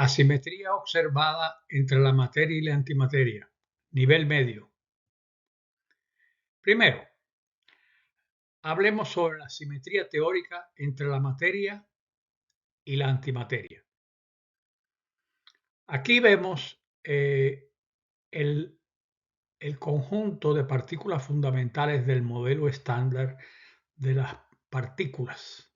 Asimetría observada entre la materia y la antimateria. Nivel medio. Primero, hablemos sobre la simetría teórica entre la materia y la antimateria. Aquí vemos el conjunto de partículas fundamentales del modelo estándar de las partículas.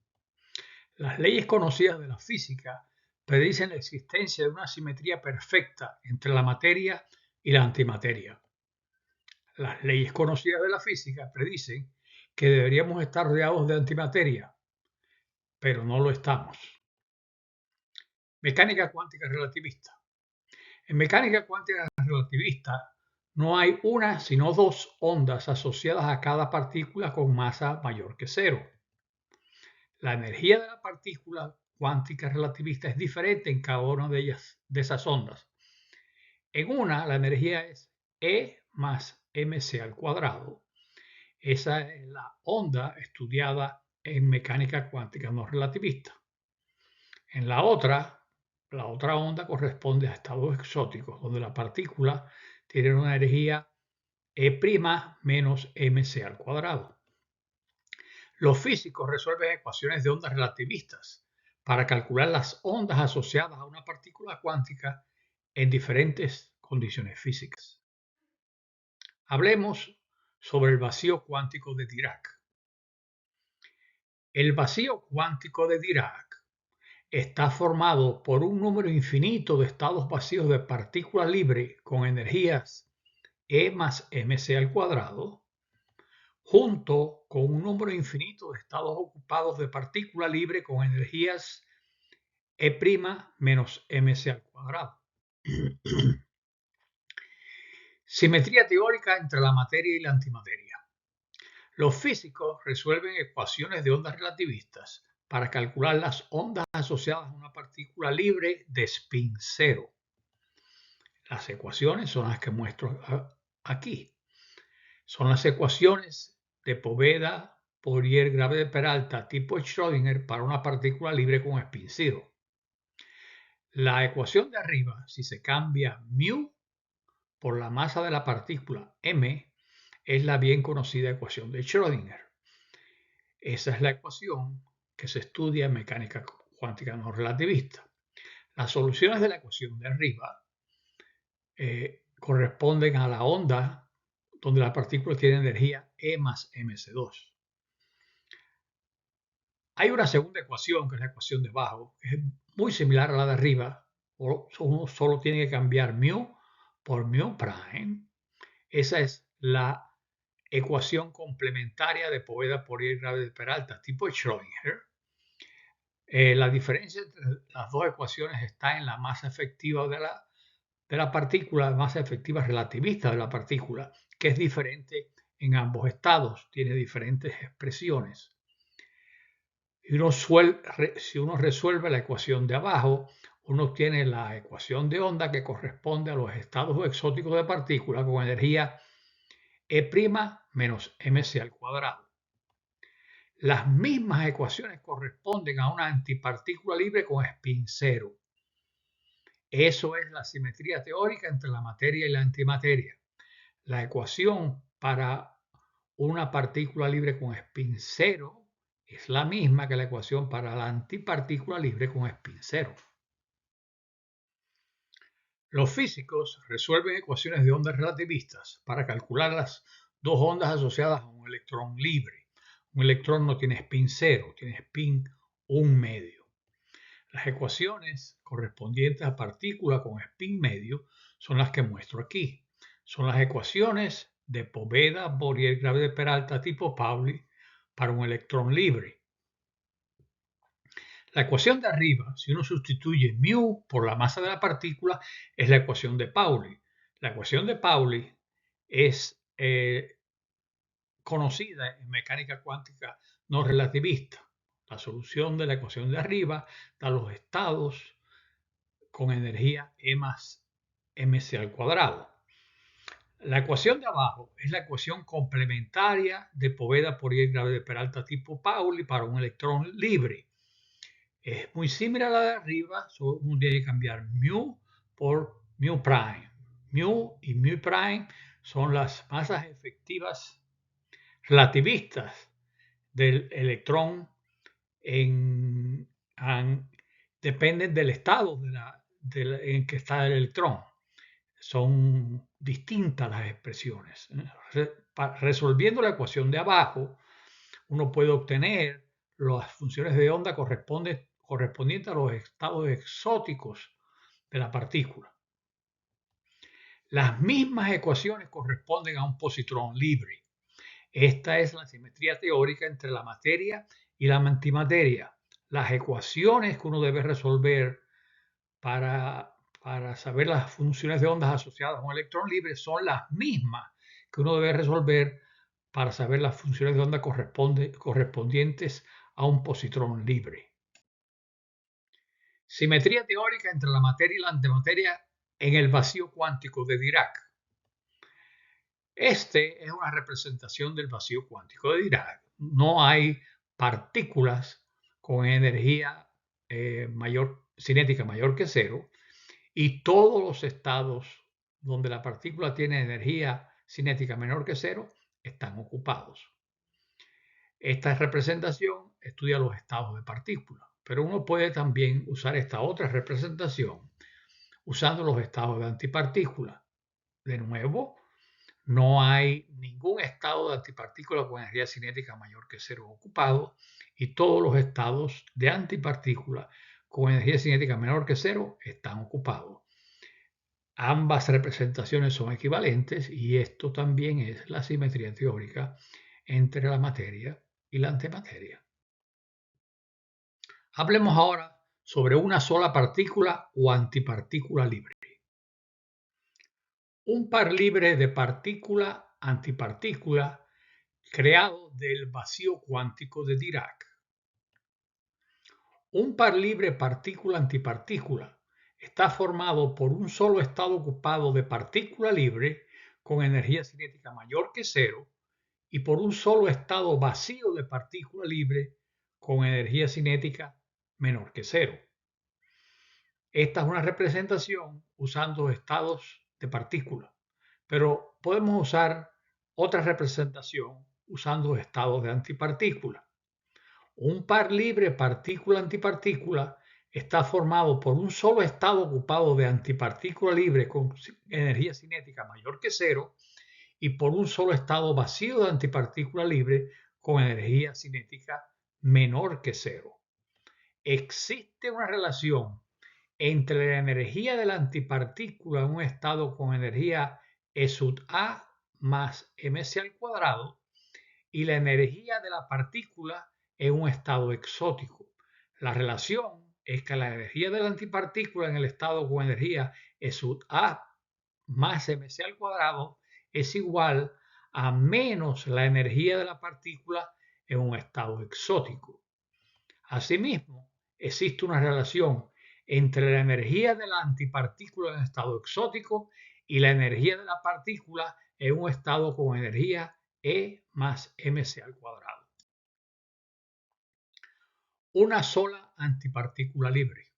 Las leyes conocidas de la física predicen la existencia de una simetría perfecta entre la materia y la antimateria. Las leyes conocidas de la física predicen que deberíamos estar rodeados de antimateria, pero no lo estamos. Mecánica cuántica relativista. En mecánica cuántica relativista no hay una sino dos ondas asociadas a cada partícula con masa mayor que cero. La energía de la partícula cuántica relativista es diferente en cada una de esas ondas. En una, la energía es E más mc al cuadrado. Esa es la onda estudiada en mecánica cuántica no relativista. En la otra onda corresponde a estados exóticos, donde la partícula tiene una energía E' menos mc al cuadrado. Los físicos resuelven ecuaciones de ondas relativistas para calcular las ondas asociadas a una partícula cuántica en diferentes condiciones físicas. Hablemos sobre el vacío cuántico de Dirac. El vacío cuántico de Dirac está formado por un número infinito de estados vacíos de partícula libre con energías E más mc al cuadrado, junto con un número infinito de estados ocupados de partícula libre con energías E' menos mc al cuadrado. Simetría teórica entre la materia y la antimateria. Los físicos resuelven ecuaciones de ondas relativistas para calcular las ondas asociadas a una partícula libre de spin cero. Las ecuaciones son las que muestro aquí. Son las ecuaciones de Poveda, Fourier, Grave de Peralta, tipo Schrödinger para una partícula libre con spin cero. La ecuación de arriba, si se cambia μ por la masa de la partícula m, es la bien conocida ecuación de Schrödinger. Esa es la ecuación que se estudia en mecánica cuántica no relativista. Las soluciones de la ecuación de arriba corresponden a la onda donde la partícula tiene energía E más mc2. Hay una segunda ecuación, que es la ecuación de abajo, que es muy similar a la de arriba. Uno solo tiene que cambiar μ por μ'. Esa es la ecuación complementaria de Poveda, Fourier, Grave de Peralta, tipo Schrödinger. La diferencia entre las dos ecuaciones está en la masa efectiva de la partícula, la masa efectiva relativista de la partícula, que es diferente en ambos estados, tiene diferentes expresiones. Si uno resuelve la ecuación de abajo, uno obtiene la ecuación de onda que corresponde a los estados exóticos de partícula con energía E' menos mc al cuadrado. Las mismas ecuaciones corresponden a una antipartícula libre con spin cero. Eso es la simetría teórica entre la materia y la antimateria. La ecuación para una partícula libre con spin cero es la misma que la ecuación para la antipartícula libre con spin cero. Los físicos resuelven ecuaciones de ondas relativistas para calcular las dos ondas asociadas a un electrón libre. Un electrón no tiene spin cero, tiene spin 1 medio. Las ecuaciones correspondientes a partículas con spin medio son las que muestro aquí. Son las ecuaciones de Poveda, Fourier, Grave de Peralta, tipo Pauli para un electrón libre. La ecuación de arriba, si uno sustituye μ por la masa de la partícula, es la ecuación de Pauli. La ecuación de Pauli es conocida en mecánica cuántica no relativista. La solución de la ecuación de arriba da los estados con energía E más mc al cuadrado. La ecuación de abajo es la ecuación complementaria de Poveda, Fourier, Grave de Peralta, tipo Pauli para un electrón libre. Es muy similar a la de arriba, solo uno tiene que cambiar mu por mu prime. Mu y mu prime son las masas efectivas relativistas del electrón dependen del estado en que está el electrón. Son distintas las expresiones. Resolviendo la ecuación de abajo, uno puede obtener las funciones de onda correspondientes a los estados exóticos de la partícula. Las mismas ecuaciones corresponden a un positrón libre. Esta es la simetría teórica entre la materia y la antimateria. Las ecuaciones que uno debe resolver para saber las funciones de ondas asociadas a un electrón libre son las mismas que uno debe resolver para saber las funciones de onda correspondientes a un positrón libre. Simetría teórica entre la materia y la antimateria en el vacío cuántico de Dirac. Este es una representación del vacío cuántico de Dirac. No hay partículas con energía cinética mayor que cero, y todos los estados donde la partícula tiene energía cinética menor que cero están ocupados. Esta representación estudia los estados de partícula, pero uno puede también usar esta otra representación usando los estados de antipartícula. De nuevo, no hay ningún estado de antipartícula con energía cinética mayor que cero ocupado, y todos los estados de antipartícula con energía cinética menor que cero están ocupados. Ambas representaciones son equivalentes y esto también es la simetría teórica entre la materia y la antimateria. Hablemos ahora sobre una sola partícula o antipartícula libre. Un par libre de partícula-antipartícula creado del vacío cuántico de Dirac. Un par libre partícula-antipartícula está formado por un solo estado ocupado de partícula libre con energía cinética mayor que cero y por un solo estado vacío de partícula libre con energía cinética menor que cero. Esta es una representación usando estados de partícula, pero podemos usar otra representación usando estados de antipartícula. Un par libre partícula-antipartícula está formado por un solo estado ocupado de antipartícula libre con energía cinética mayor que cero y por un solo estado vacío de antipartícula libre con energía cinética menor que cero. Existe una relación entre la energía de la antipartícula en un estado con energía E sub A más mc al cuadrado y la energía de la partícula en un estado exótico. La relación es que la energía de la antipartícula en el estado con energía E sub A más mc al cuadrado es igual a menos la energía de la partícula en un estado exótico. Asimismo, existe una relación entre la energía de la antipartícula en estado exótico y la energía de la partícula en un estado con energía E más mc al cuadrado. Una sola antipartícula libre.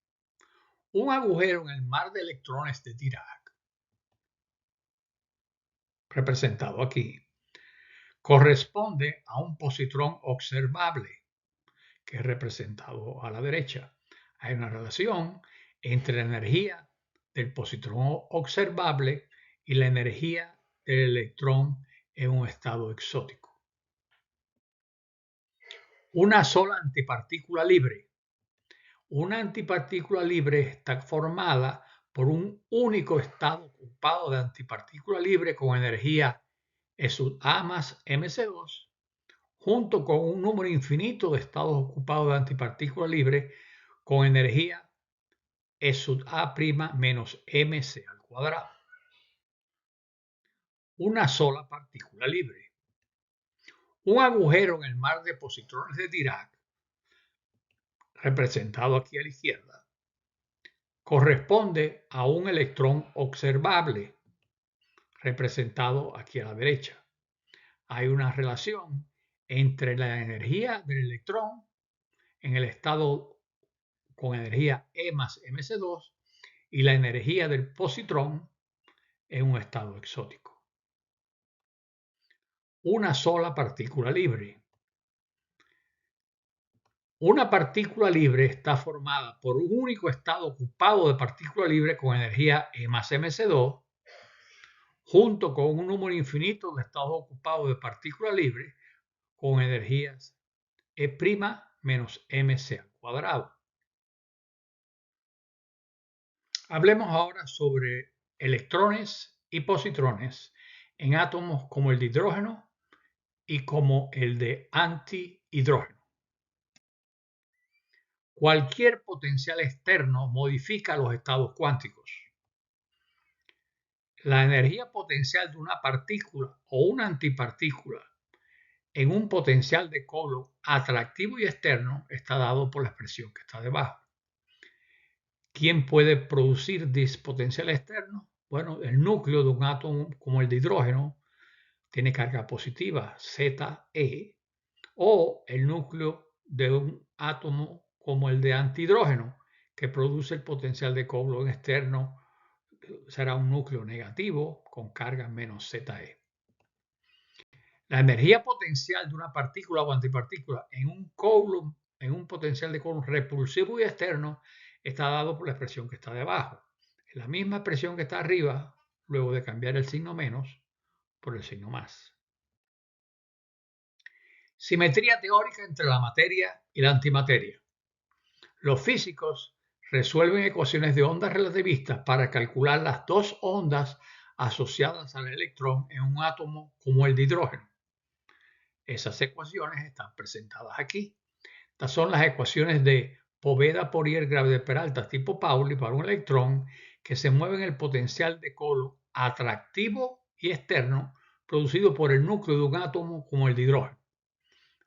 Un agujero en el mar de electrones de Dirac, representado aquí, corresponde a un positrón observable, que es representado a la derecha. Hay una relación entre la energía del positrón observable y la energía del electrón en un estado exótico. Una sola antipartícula libre. Una antipartícula libre está formada por un único estado ocupado de antipartícula libre con energía E sub A más mc2, junto con un número infinito de estados ocupados de antipartícula libre con energía E sub A' menos mc al cuadrado. Una sola partícula libre. Un agujero en el mar de positrones de Dirac, representado aquí a la izquierda, corresponde a un electrón observable, representado aquí a la derecha. Hay una relación entre la energía del electrón en el estado con energía E más mc2 y la energía del positrón en un estado exótico. Una sola partícula libre. Una partícula libre está formada por un único estado ocupado de partícula libre con energía E más mc2 junto con un número infinito de estados ocupados de partículas libres con energías E' menos mc al cuadrado. Hablemos ahora sobre electrones y positrones en átomos como el de hidrógeno y como el de antihidrógeno. Cualquier potencial externo modifica los estados cuánticos. La energía potencial de una partícula o una antipartícula en un potencial de Coulomb atractivo y externo está dado por la expresión que está debajo. ¿Quién puede producir potencial externo? Bueno, el núcleo de un átomo como el de hidrógeno tiene carga positiva, ZE, o el núcleo de un átomo como el de antihidrógeno, que produce el potencial de Coulomb externo, será un núcleo negativo con carga menos ZE. La energía potencial de una partícula o antipartícula en un potencial de Coulomb repulsivo y externo está dado por la expresión que está debajo. Es la misma expresión que está arriba, luego de cambiar el signo menos por el signo más. Simetría teórica entre la materia y la antimateria. Los físicos resuelven ecuaciones de ondas relativistas para calcular las dos ondas asociadas al electrón en un átomo como el de hidrógeno. Esas ecuaciones están presentadas aquí. Estas son las ecuaciones de Poveda-Poirier-Grave de Peralta tipo Pauli para un electrón que se mueve en el potencial de Coulomb atractivo y externo producido por el núcleo de un átomo como el de hidrógeno.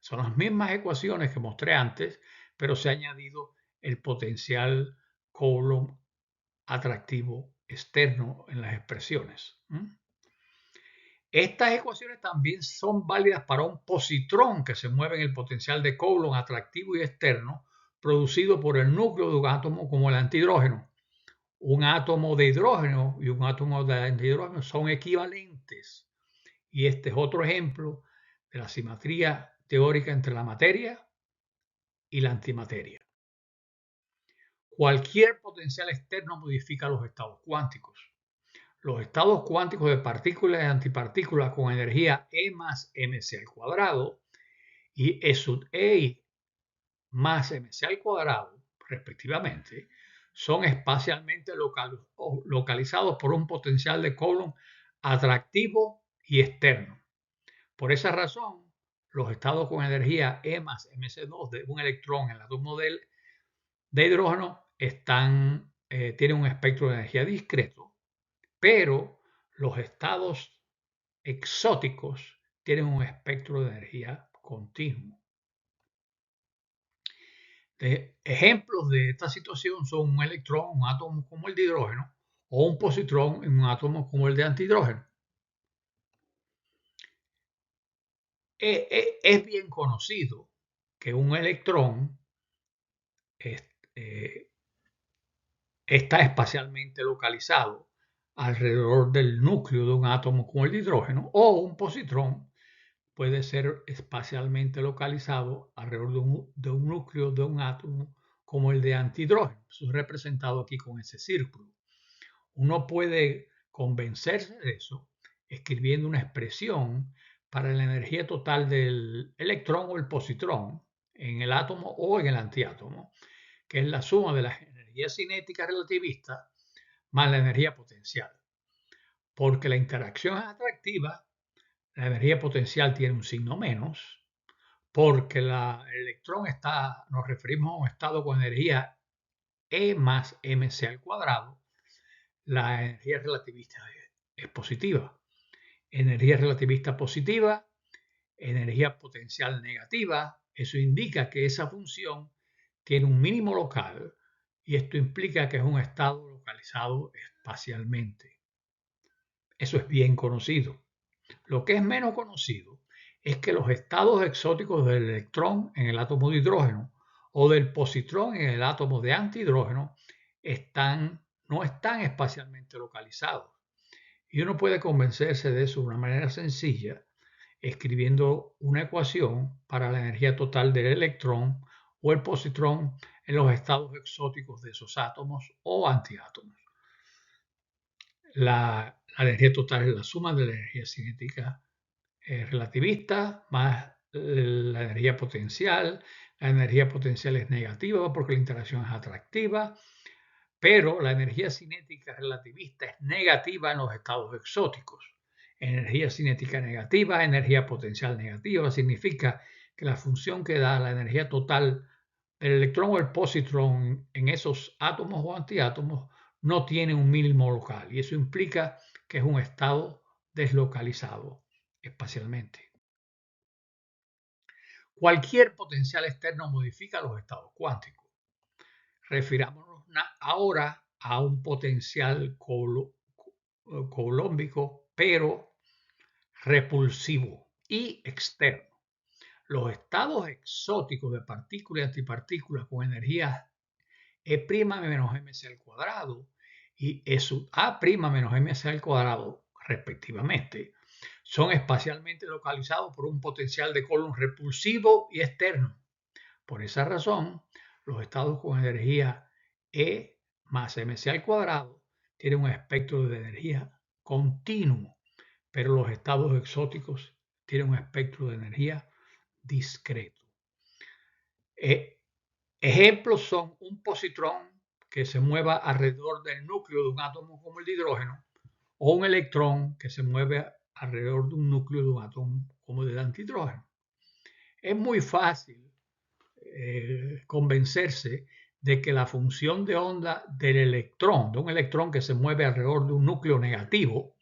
Son las mismas ecuaciones que mostré antes, pero se ha añadido el potencial Coulomb atractivo externo en las expresiones. Estas ecuaciones también son válidas para un positrón que se mueve en el potencial de Coulomb atractivo y externo producido por el núcleo de un átomo como el antihidrógeno. Un átomo de hidrógeno y un átomo de antihidrógeno son equivalentes. Y este es otro ejemplo de la simetría teórica entre la materia y la antimateria. Cualquier potencial externo modifica los estados cuánticos. Los estados cuánticos de partículas y antipartículas con energía E más mc al cuadrado y E sub E más mc al cuadrado, respectivamente, son espacialmente localizados por un potencial de Coulomb atractivo y externo. Por esa razón, los estados con energía E más mc2 de un electrón en el átomo de hidrógeno tienen un espectro de energía discreto, pero los estados exóticos tienen un espectro de energía continuo. Ejemplos de esta situación son un electrón, un átomo como el de hidrógeno, o un positrón en un átomo como el de antihidrógeno. Es bien conocido que un electrón está espacialmente localizado alrededor del núcleo de un átomo como el de hidrógeno, o un positrón puede ser espacialmente localizado alrededor de un núcleo de un átomo como el de antihidrógeno. Eso es representado aquí con ese círculo. Uno puede convencerse de eso escribiendo una expresión para la energía total del electrón o el positrón en el átomo o en el antiátomo, que es la suma de las energías cinéticas relativistas más la energía potencial. Porque la interacción es atractiva, la energía potencial tiene un signo menos, porque el electrón nos referimos a un estado con energía E más mc al cuadrado, la energía relativista es positiva. Energía relativista positiva, energía potencial negativa, eso indica que esa función tiene un mínimo local y esto implica que es un estado localizado espacialmente. Eso es bien conocido. Lo que es menos conocido es que los estados exóticos del electrón en el átomo de hidrógeno o del positrón en el átomo de antihidrógeno no están espacialmente localizados. Y uno puede convencerse de eso de una manera sencilla escribiendo una ecuación para la energía total del electrón o el positrón en los estados exóticos de esos átomos o antiátomos. La energía total es la suma de la energía cinética relativista más la energía potencial. La energía potencial es negativa porque la interacción es atractiva, pero la energía cinética relativista es negativa en los estados exóticos. Energía cinética negativa, energía potencial negativa, significa que la función que da la energía total del electrón o el positrón en esos átomos o antiátomos no tiene un mínimo local, y eso implica que es un estado deslocalizado espacialmente. Cualquier potencial externo modifica los estados cuánticos. Refirámonos ahora a un potencial coulombico, pero repulsivo y externo. Los estados exóticos de partículas y antipartículas con energías E' menos mc al cuadrado y E sub A' menos mc al cuadrado, respectivamente, son espacialmente localizados por un potencial de Coulomb repulsivo y externo. Por esa razón, los estados con energía E más mc al cuadrado tienen un espectro de energía continuo, pero los estados exóticos tienen un espectro de energía discreto. Ejemplos son un positrón que se mueva alrededor del núcleo de un átomo como el de hidrógeno, o un electrón que se mueve alrededor de un núcleo de un átomo como el del antihidrógeno. Es muy fácil convencerse de que la función de onda del electrón, de un electrón que se mueve alrededor de un núcleo negativo,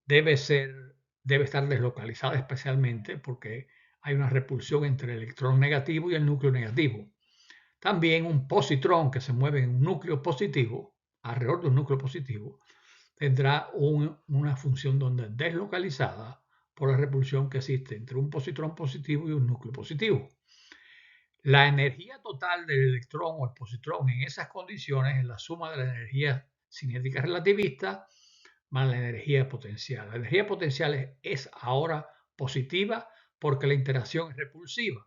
debe estar deslocalizada especialmente porque hay una repulsión entre el electrón negativo y el núcleo negativo. También un positrón que se mueve en un núcleo positivo, alrededor de un núcleo positivo, tendrá una función de onda deslocalizada por la repulsión que existe entre un positrón positivo y un núcleo positivo. La energía total del electrón o el positrón en esas condiciones es la suma de la energía cinética relativista más la energía potencial. La energía potencial es ahora positiva porque la interacción es repulsiva.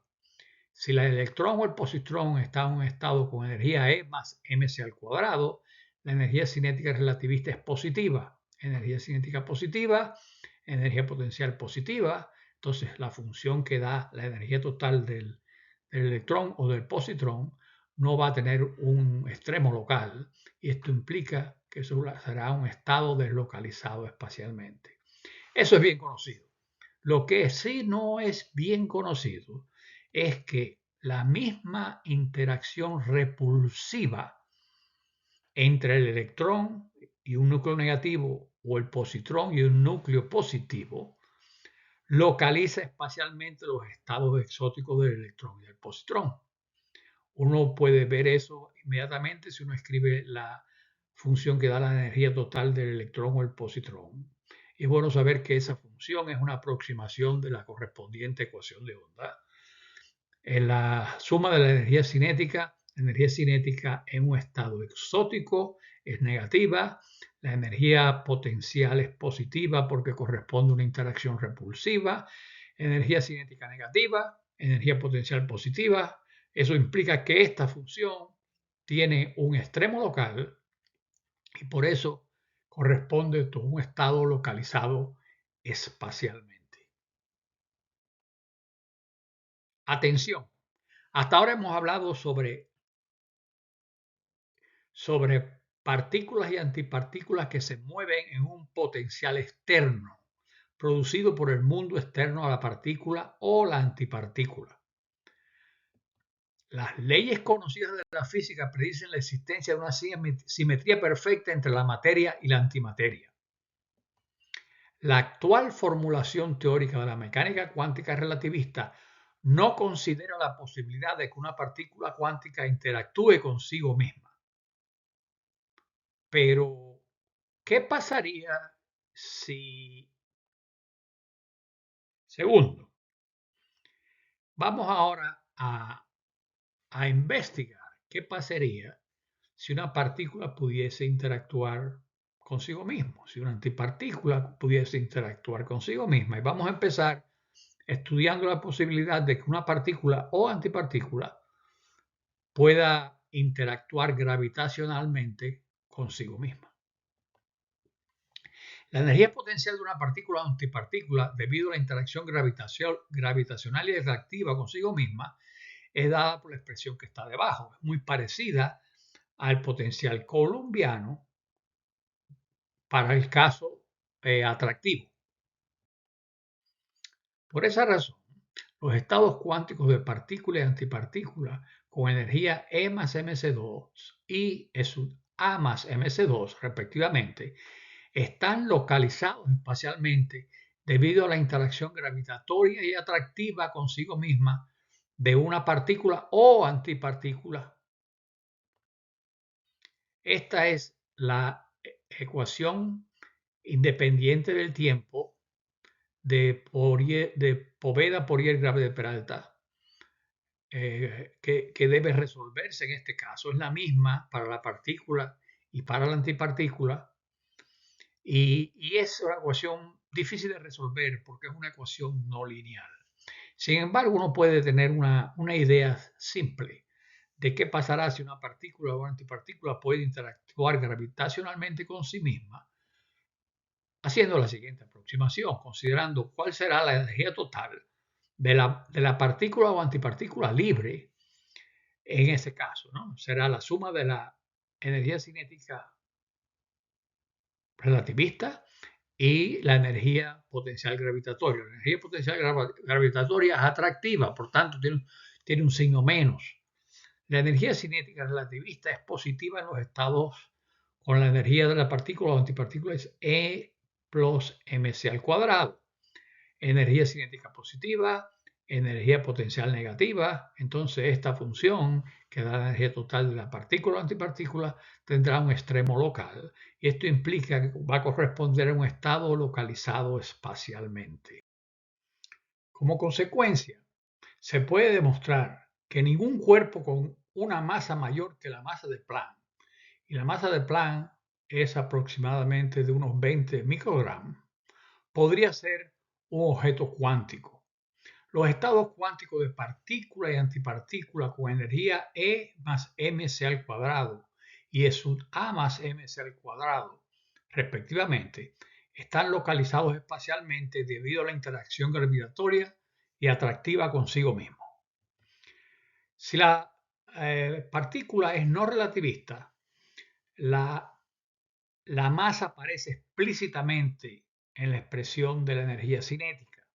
Si el electrón o el positrón está en un estado con energía E más mc al cuadrado, la energía cinética relativista es positiva. Energía cinética positiva, energía potencial positiva. Entonces, la función que da la energía total del electrón o del positrón no va a tener un extremo local, y esto implica que eso será un estado deslocalizado espacialmente. Eso es bien conocido. Lo que sí no es bien conocido es que la misma interacción repulsiva entre el electrón y un núcleo negativo o el positrón y un núcleo positivo localiza espacialmente los estados exóticos del electrón y del positrón. Uno puede ver eso inmediatamente si uno escribe la función que da la energía total del electrón o el positrón. Es bueno saber que esa función es una aproximación de la correspondiente ecuación de onda. En la suma de la energía cinética en un estado exótico es negativa, la energía potencial es positiva porque corresponde a una interacción repulsiva, energía cinética negativa, energía potencial positiva. Eso implica que esta función tiene un extremo local y por eso corresponde a un estado localizado espacialmente. Atención, hasta ahora hemos hablado sobre partículas y antipartículas que se mueven en un potencial externo, producido por el mundo externo a la partícula o la antipartícula. Las leyes conocidas de la física predicen la existencia de una simetría perfecta entre la materia y la antimateria. La actual formulación teórica de la mecánica cuántica relativista no considera la posibilidad de que una partícula cuántica interactúe consigo misma. Pero, ¿qué pasaría si... Segundo, vamos ahora a a investigar qué pasaría si una partícula pudiese interactuar consigo mismo, si una antipartícula pudiese interactuar consigo misma. Y vamos a empezar estudiando la posibilidad de que una partícula o antipartícula pueda interactuar gravitacionalmente consigo misma. La energía potencial de una partícula o antipartícula, debido a la interacción gravitacional y reactiva consigo misma, es dada por la expresión que está debajo. Es muy parecida al potencial coulombiano para el caso atractivo. Por esa razón, los estados cuánticos de partícula y antipartícula con energía E más mc2 y E sub A más mc2 respectivamente están localizados espacialmente debido a la interacción gravitatoria y atractiva consigo misma de una partícula o antipartícula. Esta es la ecuación independiente del tiempo de Poveda-Poirier-Grave de Peralta, que debe resolverse en este caso. Es la misma para la partícula y para la antipartícula. Y es una ecuación difícil de resolver porque es una ecuación no lineal. Sin embargo, uno puede tener una idea simple de qué pasará si una partícula o antipartícula puede interactuar gravitacionalmente con sí misma, haciendo la siguiente aproximación, considerando cuál será la energía total de la partícula o antipartícula libre en ese caso, ¿no? Será la suma de la energía cinética relativista y la energía potencial gravitatoria. La energía potencial gravitatoria es atractiva, por tanto tiene un signo menos. La energía cinética relativista es positiva en los estados con la energía de la partícula o antipartícula es E plus mc al cuadrado. Energía cinética positiva, energía potencial negativa. Entonces esta función que da la energía total de la partícula o antipartícula tendrá un extremo local y esto implica que va a corresponder a un estado localizado espacialmente. Como consecuencia, se puede demostrar que ningún cuerpo con una masa mayor que la masa de Planck, y la masa de Planck es aproximadamente de unos 20 microgramos, podría ser un objeto cuántico. Los estados cuánticos de partícula y antipartícula con energía E más mc al cuadrado y E sub A más mc al cuadrado, respectivamente, están localizados espacialmente debido a la interacción gravitatoria y atractiva consigo mismo. Si la partícula es no relativista, la masa aparece explícitamente en la expresión de la energía cinética.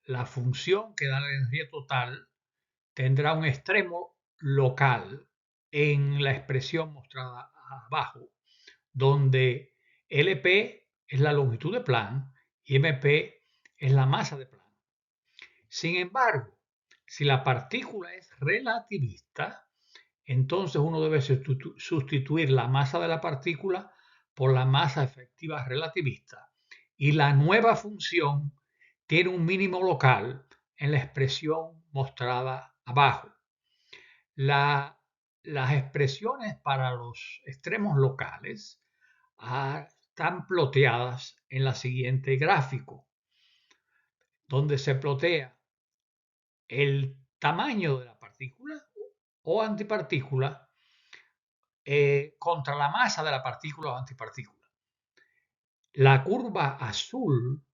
La función que da la energía total tendrá un extremo local en la expresión mostrada abajo, donde LP es la longitud de Planck y MP es la masa de Planck. Sin embargo, si la partícula es relativista, entonces uno debe sustituir la masa de la partícula por la masa efectiva relativista y la nueva función tiene un mínimo local en la expresión mostrada abajo. Las expresiones para los extremos locales están ploteadas en la siguiente gráfico, donde se plotea el tamaño de la partícula o antipartícula contra la masa de la partícula o antipartícula. La curva azul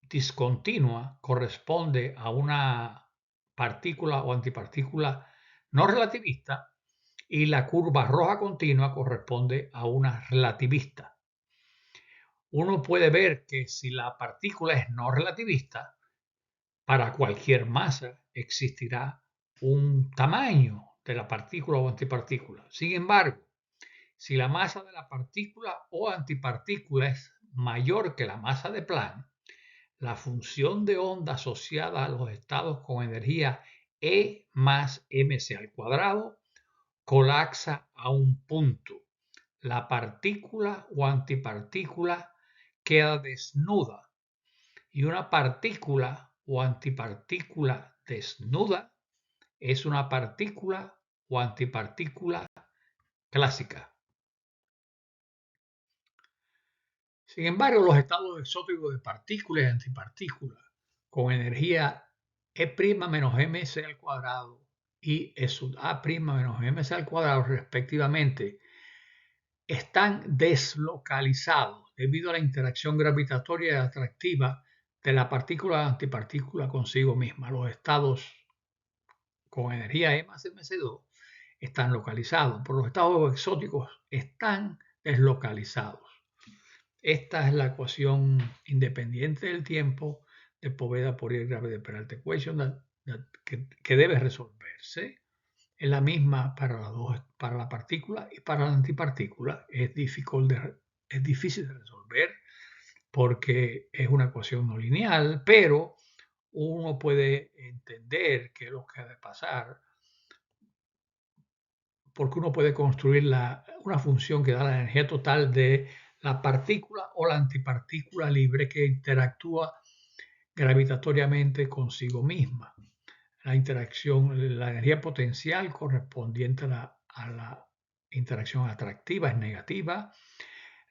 discontinua corresponde a una partícula o antipartícula no relativista y la curva roja continua corresponde a una relativista. Uno puede ver que si la partícula es no relativista, para cualquier masa existirá un tamaño de la partícula o antipartícula. Sin embargo, si la masa de la partícula o antipartícula es mayor que la masa de Planck, la función de onda asociada a los estados con energía E más mc al cuadrado colapsa a un punto. La partícula o antipartícula queda desnuda y una partícula o antipartícula desnuda es una partícula o antipartícula clásica. Sin embargo, los estados exóticos de partículas y antipartículas con energía E' menos mc al cuadrado y E sub A' menos mc al cuadrado respectivamente están deslocalizados debido a la interacción gravitatoria y atractiva de la partícula antipartícula consigo misma. Los estados con energía E más mc2 están localizados, pero los estados exóticos están deslocalizados. Esta es la ecuación independiente del tiempo de Poveda, Poirier, Gravity-Peralta equation que debe resolverse. Es la misma para la partícula y para la antipartícula. Es difícil de resolver porque es una ecuación no lineal, pero uno puede entender qué es lo que ha de pasar porque uno puede construir una función que da la energía total de la partícula o la antipartícula libre que interactúa gravitatoriamente consigo misma. La interacción, la energía potencial correspondiente a la interacción atractiva es negativa.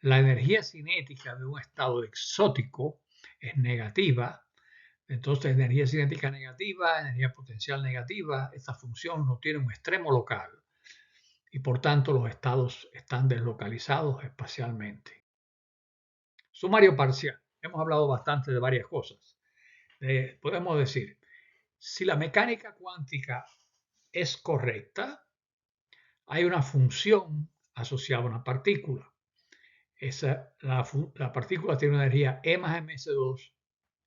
La energía cinética de un estado exótico es negativa. Entonces, energía cinética negativa, energía potencial negativa, esta función no tiene un extremo local y por tanto los estados están deslocalizados espacialmente. Sumario parcial. Hemos hablado bastante de varias cosas. Podemos decir, si la mecánica cuántica es correcta, hay una función asociada a una partícula. La partícula tiene una energía E más mc2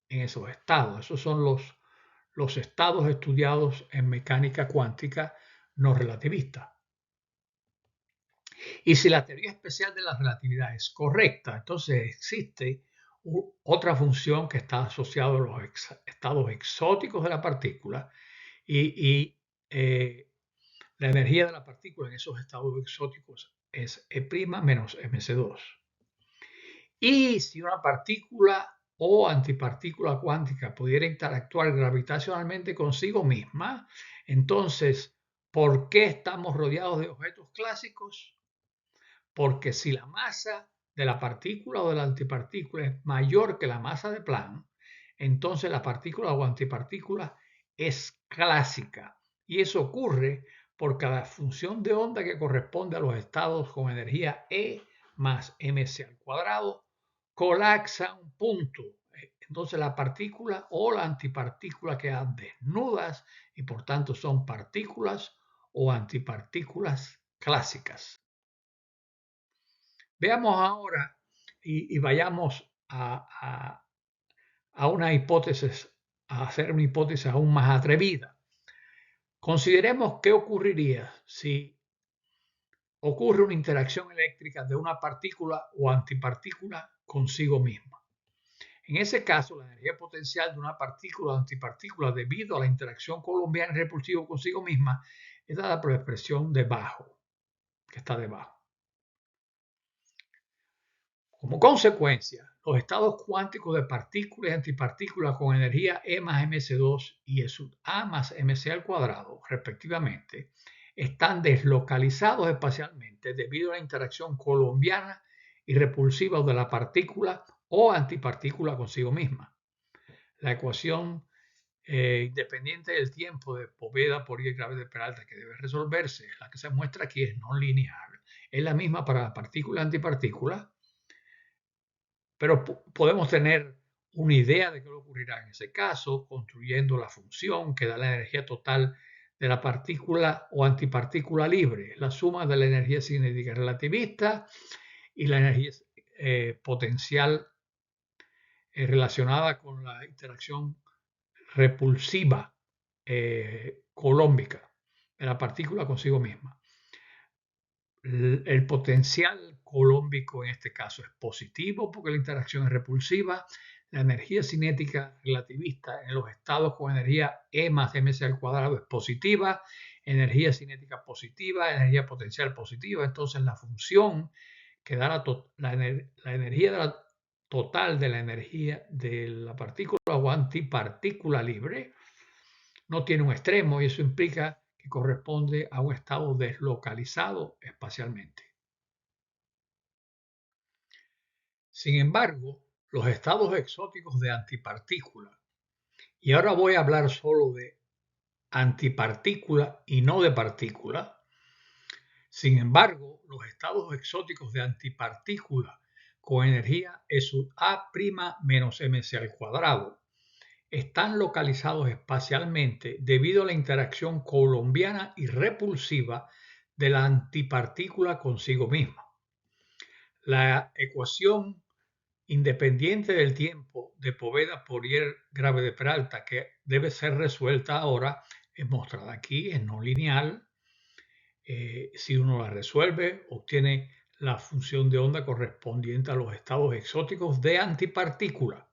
en esos estados. Esos son los estados estudiados en mecánica cuántica no relativista. Y si la teoría especial de la relatividad es correcta, entonces existe otra función que está asociada a los estados exóticos de la partícula y la energía de la partícula en esos estados exóticos es E' menos mc2. Y si una partícula o antipartícula cuántica pudiera interactuar gravitacionalmente consigo misma, entonces, ¿por qué estamos rodeados de objetos clásicos? Porque si la masa de la partícula o de la antipartícula es mayor que la masa de Planck, entonces la partícula o antipartícula es clásica. Y eso ocurre porque la función de onda que corresponde a los estados con energía E más mc al cuadrado colapsa un punto. Entonces la partícula o la antipartícula quedan desnudas y por tanto son partículas o antipartículas clásicas. Veamos ahora y vayamos a una hipótesis, a hacer una hipótesis aún más atrevida. Consideremos qué ocurriría si ocurre una interacción eléctrica de una partícula o antipartícula consigo misma. En ese caso, la energía potencial de una partícula o antipartícula debido a la interacción colombiana y repulsiva consigo misma es dada por la expresión debajo, que está debajo. Como consecuencia, los estados cuánticos de partículas y antipartículas con energía E más mc2 y E sub A más mc al cuadrado, respectivamente, están deslocalizados espacialmente debido a la interacción colombiana y repulsiva de la partícula o antipartícula consigo misma. La ecuación independiente del tiempo de Poveda, Poirier, Gravity-Peralta que debe resolverse, la que se muestra aquí es no lineal. Es la misma para la partícula y antipartícula, pero podemos tener una idea de qué ocurrirá en ese caso, construyendo la función que da la energía total de la partícula o antipartícula libre, la suma de la energía cinética relativista y la energía potencial relacionada con la interacción repulsiva colómbica de la partícula consigo misma. El potencial colómbico en este caso es positivo porque la interacción es repulsiva. La energía cinética relativista en los estados con energía E más mc al cuadrado es positiva, energía cinética positiva, energía potencial positiva. Entonces la función que da la energía total de la energía de la partícula o antipartícula libre no tiene un extremo y eso implica que corresponde a un estado deslocalizado espacialmente. Sin embargo, los estados exóticos de antipartícula, y ahora voy a hablar solo de antipartícula y no de partícula. Sin embargo, los estados exóticos de antipartícula con energía E sub A' menos mc al cuadrado están localizados espacialmente debido a la interacción coulombiana y repulsiva de la antipartícula consigo misma. La ecuación independiente del tiempo de Poveda-Poirier-Grave de Peralta, que debe ser resuelta ahora, es mostrada aquí, es no lineal. Si uno la resuelve, obtiene la función de onda correspondiente a los estados exóticos de antipartícula.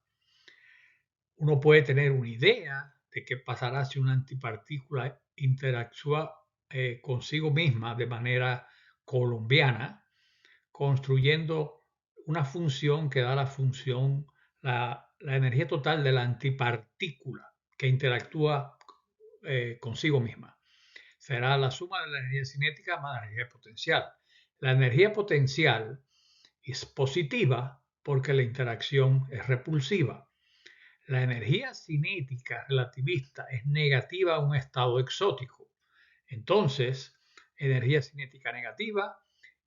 Uno puede tener una idea de qué pasará si una antipartícula interactúa consigo misma de manera coulombiana, construyendo una función que da la energía total de la antipartícula que interactúa consigo misma. Será la suma de la energía cinética más la energía potencial. La energía potencial es positiva porque la interacción es repulsiva. La energía cinética relativista es negativa a un estado exótico. Entonces, energía cinética negativa,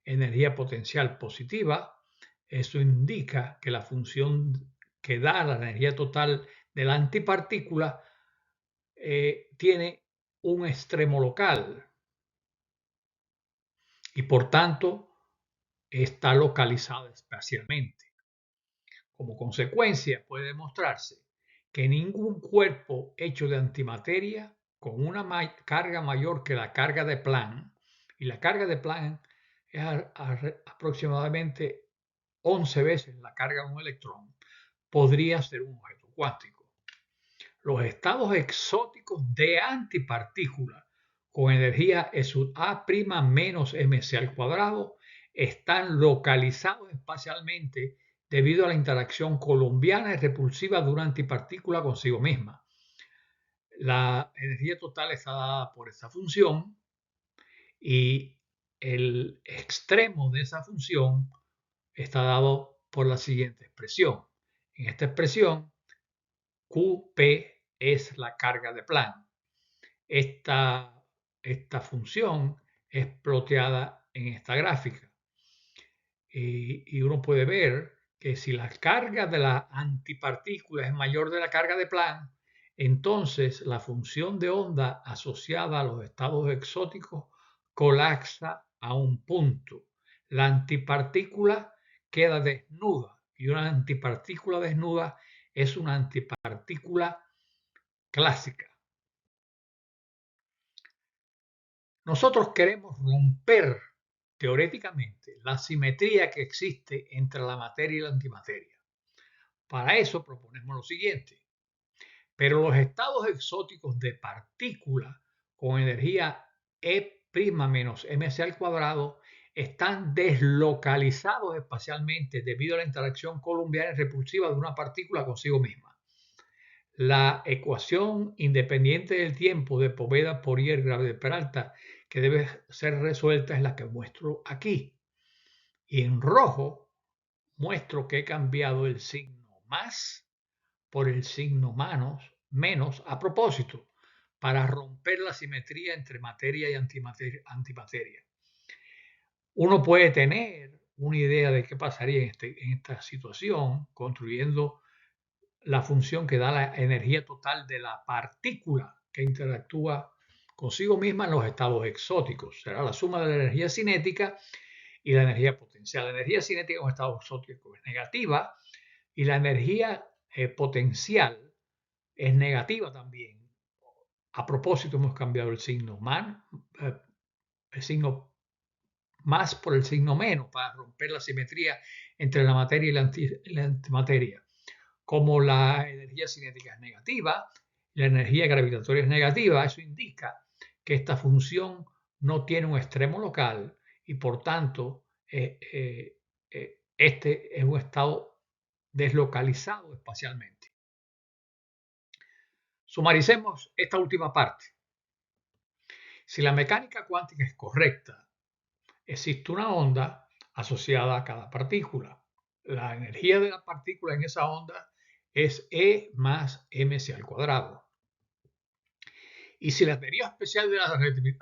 energía potencial positiva, eso indica que la función que da la energía total de la antipartícula tiene un extremo local y por tanto está localizada espacialmente. Como consecuencia, puede demostrarse que ningún cuerpo hecho de antimateria con una carga mayor que la carga de Planck, y la carga de Planck es aproximadamente 11 veces la carga de un electrón, podría ser un objeto cuántico. Los estados exóticos de antipartícula con energía E sub A' menos mc al cuadrado están localizados espacialmente debido a la interacción coulombiana y repulsiva de una antipartícula consigo misma. La energía total está dada por esta función y el extremo de esa función está dado por la siguiente expresión. En esta expresión, QP es la carga de Planck. Esta función es ploteada en esta gráfica. Y uno puede ver que si la carga de la antipartícula es mayor de la carga de Planck, entonces la función de onda asociada a los estados exóticos colapsa a un punto. La antipartícula queda desnuda y una antipartícula desnuda es una antipartícula clásica. Nosotros queremos romper teóricamente la simetría que existe entre la materia y la antimateria. Para eso proponemos lo siguiente. Pero los estados exóticos de partícula con energía E' menos mc al cuadrado están deslocalizados espacialmente debido a la interacción coulombiana y repulsiva de una partícula consigo misma. La ecuación independiente del tiempo de Poveda-Poirier-Grave de Peralta que debe ser resuelta es la que muestro aquí. Y en rojo muestro que he cambiado el signo más por el signo menos a propósito para romper la simetría entre materia y antimateria. Uno puede tener una idea de qué pasaría en esta situación construyendo la función que da la energía total de la partícula que interactúa consigo misma en los estados exóticos. Será la suma de la energía cinética y la energía potencial. La energía cinética en un estado exótico es negativa y la energía potencial es negativa también. A propósito, hemos cambiado el signo el signo más por el signo menos para romper la simetría entre la materia y la antimateria. Como la energía cinética es negativa, la energía gravitatoria es negativa, eso indica que esta función no tiene un extremo local y por tanto este es un estado deslocalizado espacialmente. Sumaricemos esta última parte. Si la mecánica cuántica es correcta, existe una onda asociada a cada partícula. La energía de la partícula en esa onda es E más mc al cuadrado. Y si la teoría especial de la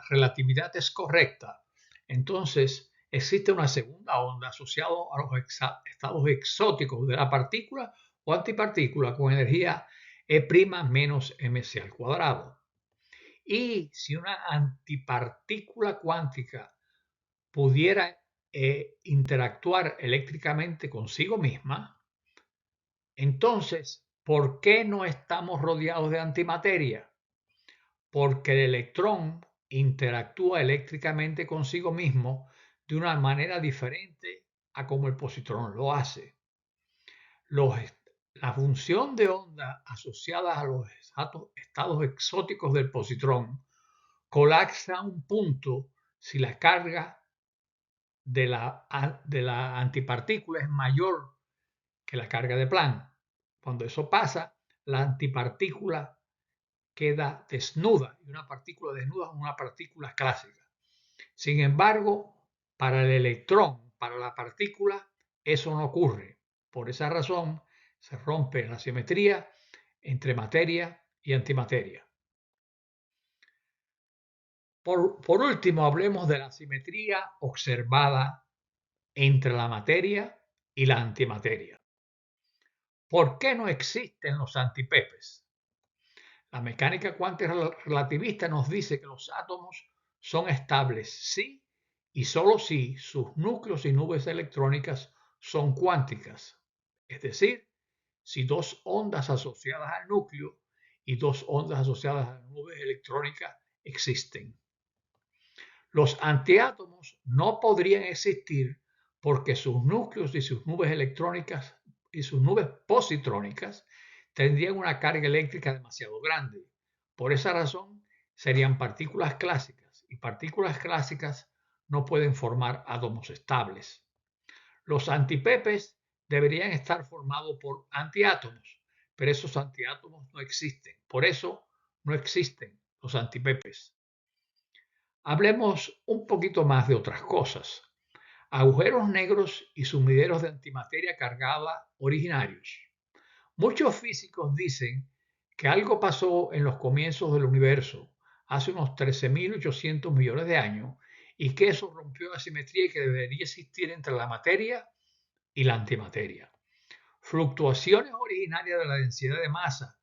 relatividad es correcta, entonces existe una segunda onda asociada a los estados exóticos de la partícula o antipartícula con energía E' menos mc al cuadrado. Y si una antipartícula cuántica pudiera interactuar eléctricamente consigo misma, entonces, ¿por qué no estamos rodeados de antimateria? Porque el electrón interactúa eléctricamente consigo mismo de una manera diferente a como el positrón lo hace. La función de onda asociada a los estados exóticos del positrón colapsa a un punto si la carga de la antipartícula es mayor que la carga de Planck. Cuando eso pasa, la antipartícula queda desnuda y una partícula desnuda es una partícula clásica. Sin embargo, para el electrón, para la partícula, eso no ocurre. Por esa razón, se rompe la simetría entre materia y antimateria. Por último, hablemos de la simetría observada entre la materia y la antimateria. ¿Por qué no existen los antipepes? La mecánica cuántica relativista nos dice que los átomos son estables si y solo si sus núcleos y nubes electrónicas son cuánticas, es decir, si dos ondas asociadas al núcleo y dos ondas asociadas a las nubes electrónicas existen. Los antiátomos no podrían existir porque sus núcleos y sus nubes electrónicas y sus nubes positrónicas tendrían una carga eléctrica demasiado grande. Por esa razón, serían partículas clásicas y partículas clásicas no pueden formar átomos estables. Los antipepes deberían estar formados por antiátomos, pero esos antiátomos no existen. Por eso no existen los antipepes. Hablemos un poquito más de otras cosas. Agujeros negros y sumideros de antimateria cargada originarios. Muchos físicos dicen que algo pasó en los comienzos del universo, hace unos 13.800 millones de años, y que eso rompió la simetría que debería existir entre la materia y la antimateria. Fluctuaciones originarias de la densidad de masa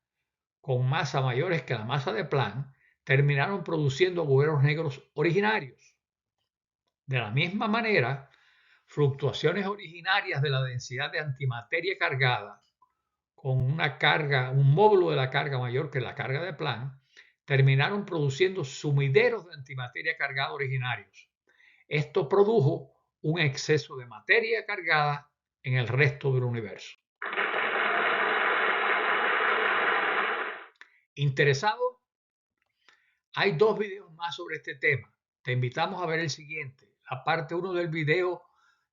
con masa mayores que la masa de Planck terminaron produciendo agujeros negros originarios. De la misma manera, fluctuaciones originarias de la densidad de antimateria cargada con un módulo de la carga mayor que la carga de Planck, terminaron produciendo sumideros de antimateria cargada originarios. Esto produjo un exceso de materia cargada en el resto del universo. ¿Interesado? Hay 2 videos más sobre este tema. Te invitamos a ver el siguiente, la parte 1 del video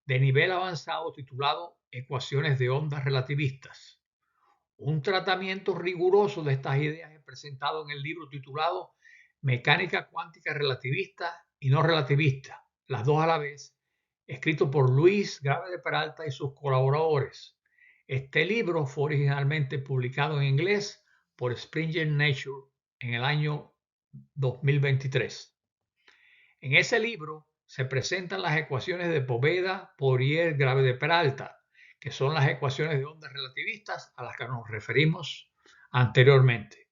de nivel avanzado titulado Ecuaciones de ondas relativistas. Un tratamiento riguroso de estas ideas es presentado en el libro titulado Mecánica cuántica relativista y no relativista, las dos a la vez, escrito por Luis Grave de Peralta y sus colaboradores. Este libro fue originalmente publicado en inglés por Springer Nature en el año 2023. En ese libro se presentan las ecuaciones de Poveda, Poirier, Grave de Peralta, que son las ecuaciones de ondas relativistas a las que nos referimos anteriormente.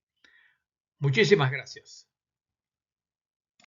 Muchísimas gracias.